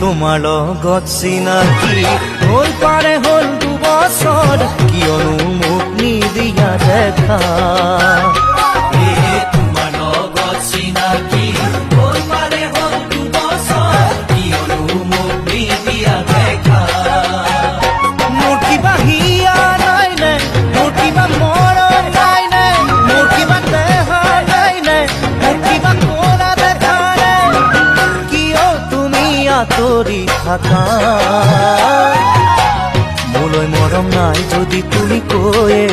তোমাৰ লগত চিনাকি হৈ পাৰে হ'ল 2 বছৰ কিয়নো মোক নিদিয়া দেখা তোমাৰ লগত চিনাকি হৈ পাৰে হ'ল 2 বছৰ কিয়নো মোক নিদিয়া দেখা মোৰ কিবা হিয়া নাই নে মোৰ কিবা মৰম নাই নে মোৰ কিবা দেহ নাই নে মোৰ কিবা কৰা দেখা নে কিয় তুমি আঁতৰি থাকা মোলৈ মৰম নাই যদি তুমি কৈয়ে